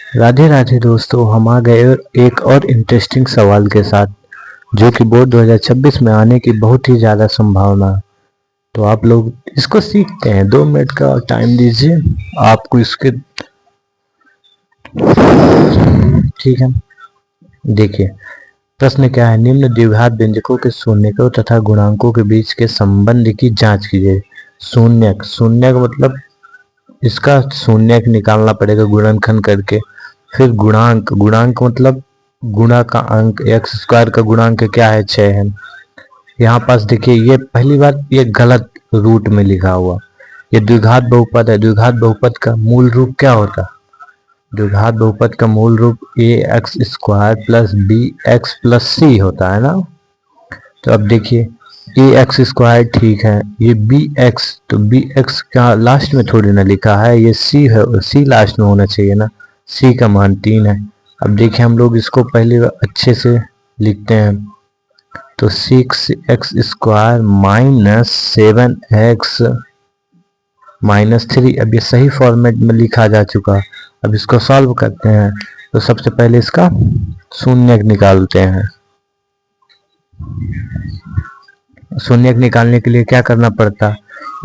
राधे राधे दोस्तों, हम आ गए एक और इंटरेस्टिंग सवाल के साथ जो कि बोर्ड 2026 में आने की बहुत ही ज़्यादा संभावना है। तो आप लोग इसको सीखते हैं। 2 मिनट का टाइम दीजिए आपको इसके। ठीक है, देखिए प्रश्न क्या है। निम्न द्विघात व्यंजकों के शून्यकों तथा गुणांकों के बीच के संबंध की जांच कीजिए। शून्यक, शून्यक मतलब इसका शून्यक निकालना पड़ेगा गुणनखंड करके। फिर गुणांक, गुणांक मतलब गुणा का अंक। एक्स स्क्वायर का गुणांक क्या है? 6 है। यहाँ पास देखिए, ये पहली बार ये गलत रूट में लिखा हुआ। ये द्विघात बहुपद है। द्विघात बहुपद का मूल रूप क्या होता है? द्विघात बहुपद का मूल रूप a x square plus b x plus c होता है ना। तो अब देखिए, ए एक्स स्क्वायर ठीक है, ये बी एक्स, तो बी एक्स का लास्ट में थोड़ी ना लिखा है, ये सी है, सी लास्ट में होना चाहिए ना। सी का मान 3 है। अब देखिए हम लोग इसको पहले अच्छे से लिखते हैं। तो 6x square minus 7x minus 3। अब ये सही फॉर्मेट में लिखा जा चुका है। अब इसको सॉल्व करते हैं। तो सबसे पहले इसका शून्यक निकालते हैं। शून्यक निकालने के लिए क्या करना पड़ता है?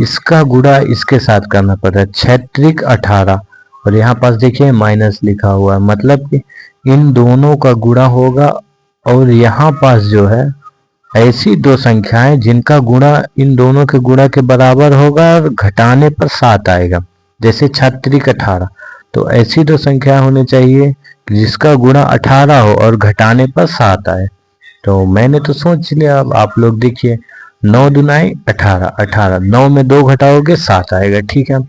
इसका गुणा इसके साथ करना पड़ता है। 6 18 और यहाँ पास देखिए माइनस लिखा हुआ है, मतलब कि इन दोनों का गुणा होगा। और यहाँ पास जो है ऐसी दो संख्याएं जिनका गुणा इन दोनों के गुणा के बराबर होगा और घटाने पर 7 आएगा। जैसे 6 18, तो ऐसी दो संख्या होनी चाहिए जिसका गुणा 18 हो और घटाने पर 7 आए। तो मैंने तो सोच लिया, अब आप लोग देखिए। 9 दुनाई 18, 18, 9 में 2 घटाओगे 7 आएगा। ठीक है,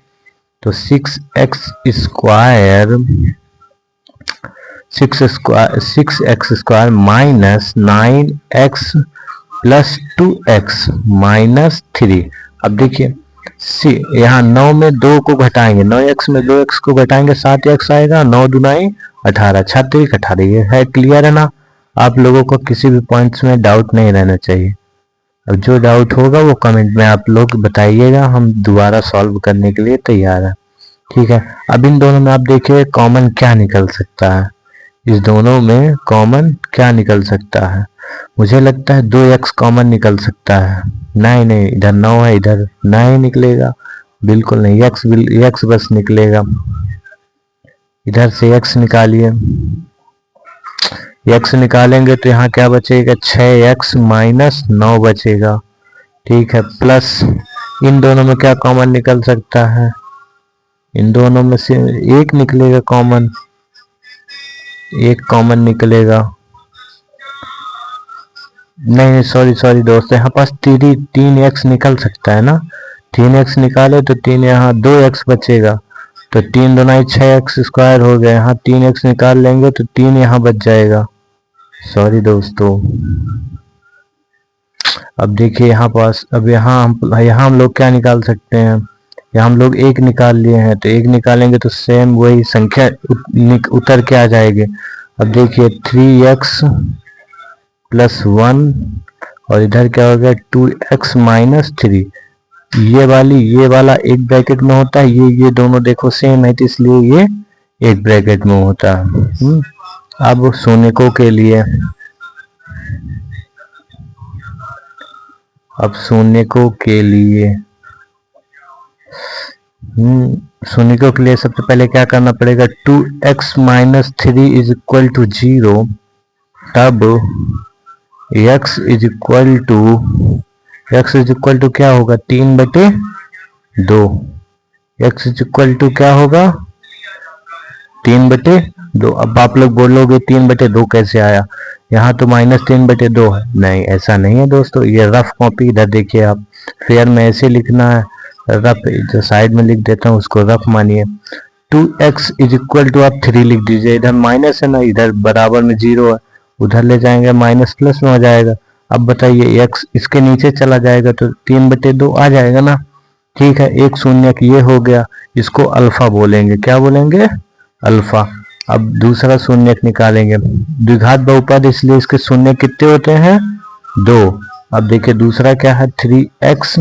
तो 6x square minus 9x plus 2x minus 3। अब देखिए यहाँ 9 में 2 को घटाएंगे, 9x में 2x को घटाएंगे 7x आएगा। 9 दुनाई 18, 6 18। ये है, क्लियर है ना? आप लोगों को किसी भी पॉइंट्स में डाउट नहीं रहना चाहिए। अब जो डाउट होगा वो कमेंट में आप लोग बताइएगा, हम दोबारा सॉल्व करने के लिए तैयार है। ठीक है, अब इन दोनों में आप देखिए कॉमन क्या निकल सकता है। इस दोनों में कॉमन क्या निकल सकता है? मुझे लगता है 2x कॉमन निकल सकता है। नहीं नहीं, इधर 9 है, इधर 9 निकलेगा। बिल्कुल नहीं, x बस निकलेगा। इधर से x निकालिए। x निकालेंगे तो यहाँ क्या बचेगा? 6x माइनस 9 बचेगा। ठीक है, प्लस इन दोनों में क्या कॉमन निकल सकता है? इन दोनों में से एक निकलेगा कॉमन, एक कॉमन निकलेगा। नहीं, सॉरी दोस्तों, यहाँ पास 3x निकल सकता है ना। 3x निकाले तो 3 यहाँ 2x बचेगा, तो 3 दुनाई 6x स्क्वायर हो गया। यहाँ 3x निकाल लेंगे तो 3 यहाँ बच जाएगा। सॉरी दोस्तों। अब देखिए यहाँ पास, अब यहाँ हम लोग क्या निकाल सकते हैं? यहाँ हम लोग एक निकाल लिए हैं, तो एक निकालेंगे तो सेम वही संख्या उतर के आ जाएगी। अब देखिए 3x प्लस 1 और इधर क्या हो गया? 2x minus 3। ये वाला एक ब्रैकेट में होता है, ये दोनों देखो सेम है, तो इसलिए ये एक ब्रैकेट में होता है। अब शून्यकों के लिए, शून्यकों के लिए सबसे पहले क्या करना पड़ेगा? 2x minus 3 is equal to 0। तब x इज इक्वल टू क्या होगा? 3/2। x इज इक्वल टू क्या होगा? 3/2। अब आप लोग बोलोगे 3/2 कैसे आया? यहाँ तो -3/2 है। नहीं, ऐसा नहीं है दोस्तों, ये रफ कॉपी। इधर देखिए आप, फेयर में ऐसे लिखना है। रफ जो साइड में लिख देता हूँ उसको रफ मानिए। 2x इज इक्वल टू आप 3 लिख दीजिए। इधर माइनस है ना, इधर बराबर में 0 है, उधर ले जाएंगे माइनस प्लस में हो जाएगा। अब बताइए x इसके नीचे चला जाएगा तो 3/2 आ जाएगा ना। ठीक है, एक शून्यक ये हो गया, इसको अल्फा बोलेंगे। क्या बोलेंगे? अल्फा। अब दूसरा शून्यक निकालेंगे। द्विघात बहुपद इसलिए इसके शून्य कितने होते हैं? 2। अब देखिए दूसरा क्या है? 3x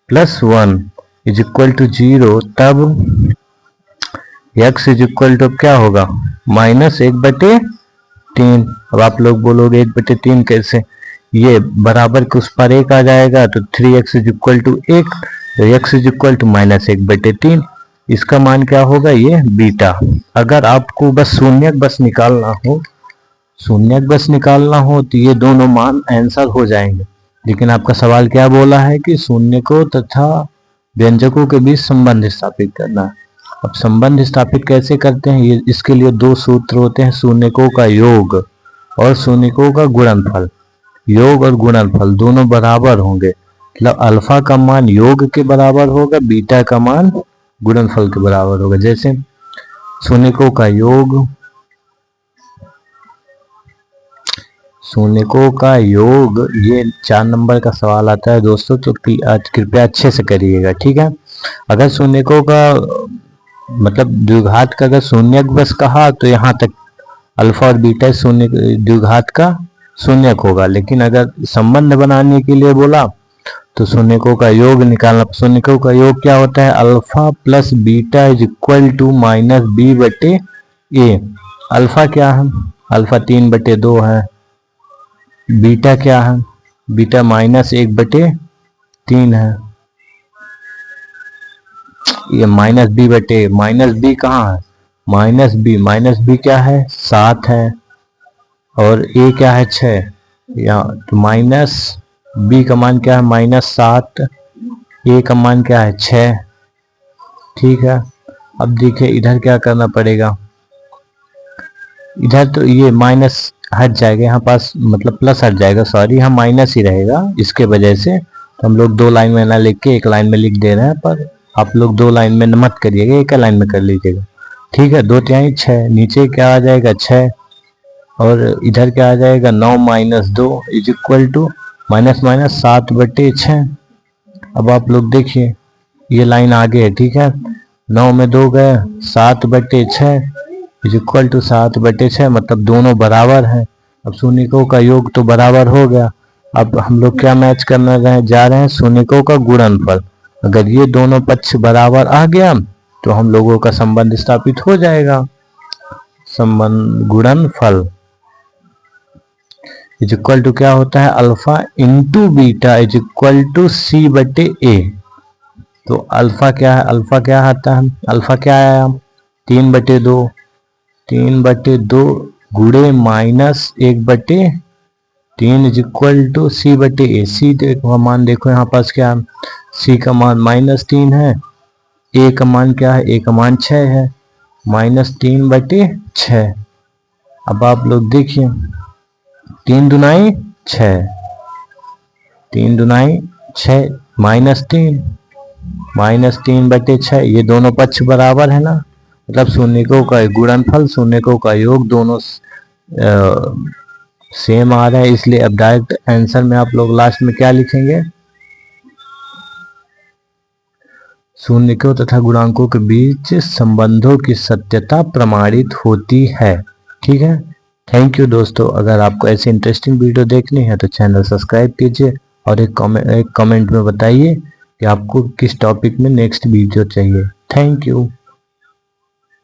plus 1 is equal to 0। तब x इज इक्वल टू क्या होगा -1/3। अब आप लोग बोलोगे 1/3 कैसे, ये बराबर के उस पर 1 आ जाएगा तो 3x इज इक्वल टू 1, तो x इज इक्वल टू -1/3। इसका मान क्या होगा, ये बीटा। अगर आपको बस शून्यक बस निकालना हो तो ये दोनों मान आंसर हो जाएंगे। लेकिन आपका सवाल क्या बोला है कि शून्यकों तथा व्यंजकों के बीच संबंध स्थापित करना है। अब संबंध स्थापित कैसे करते हैं, ये इसके लिए दो सूत्र होते हैं, शून्यकों का योग और शून्यकों का गुणनफल। योग और गुणनफल दोनों बराबर होंगे, मतलब अल्फा का मान योग के बराबर होगा, बीटा का मान गुणनफल के बराबर होगा। जैसे शून्यकों का योग, शून्यकों का योग, ये 4 नंबर का सवाल आता है दोस्तों, तो कृपया अच्छे से करिएगा, ठीक है। अगर शून्यकों का मतलब द्विघात का अगर शून्यक बस कहा तो यहाँ तक अल्फा और बीटा शून्य द्विघात का शून्यक होगा। लेकिन अगर संबंध बनाने के लिए बोला तो शून्यकों का योग निकालना। शून्यकों का योग क्या होता है, alpha plus beta is equal to -b/a। Alpha क्या है, अल्फा 3/2 है। बीटा क्या है, बीटा -1/3 है। ये -b कहाँ है, -b क्या है, 7 है, और a क्या है, 6। यहाँ तो -b का मान क्या है, -7, a का मान क्या है, 6, ठीक है। अब देखिए इधर क्या करना पड़ेगा, इधर तो ये माइनस हट जाएगा, यहाँ पास मतलब प्लस हट जाएगा, सॉरी, यहाँ माइनस ही रहेगा। इसके वजह से तो हम लोग 2 लाइन में ना लिख के 1 लाइन में लिख दे रहे हैं, पर आप लोग 2 लाइन में मत करिएगा, 1 लाइन में कर लीजिएगा, ठीक है। 2 तिहाई 6, नीचे क्या आ जाएगा 6, और इधर क्या आ जाएगा 9 - 2 इज इक्वल टू -7/6। अब आप लोग देखिए ये लाइन आगे है, ठीक है। 9 में 2 गए, 7/6 इज इक्वल टू 7/6, मतलब दोनों बराबर हैं। अब शून्यकों का योग तो बराबर हो गया। अब हम लोग क्या मैच करना जा रहे हैं, शून्यकों का गुणनफल। अगर ये दोनों पक्ष बराबर आ गया तो हम लोगों का संबंध स्थापित हो जाएगा। संबंध गुणनफल इज इक्वल टू क्या होता है, alpha into beta is equal to c/a। तो अल्फा क्या है, अल्फा क्या आता है, अल्फा क्या आया 3/2, 3/2 गुणे -1/3 इज इक्वल टू c/a। सी देखो मान, देखो यहाँ पास क्या है, c का मान -3 है, a का मान क्या है, a का मान 6 है, -3/6। अब आप लोग देखिए 3 दूनाई 6, 3 दूनाई 6, -3/6, ये दोनों पक्ष बराबर है ना, मतलब शून्यकों का गुणनफल शून्यकों का योग दोनों सेम आ रहा है। इसलिए अब डायरेक्ट आंसर में आप लोग लास्ट में क्या लिखेंगे, शून्यकों तथा गुणांकों के बीच संबंधों की सत्यता प्रमाणित होती है, ठीक है। थैंक यू दोस्तों। अगर आपको ऐसी इंटरेस्टिंग वीडियो देखनी है तो चैनल सब्सक्राइब कीजिए और एक कमेंट में बताइए कि आपको किस टॉपिक में नेक्स्ट वीडियो चाहिए। Thank you.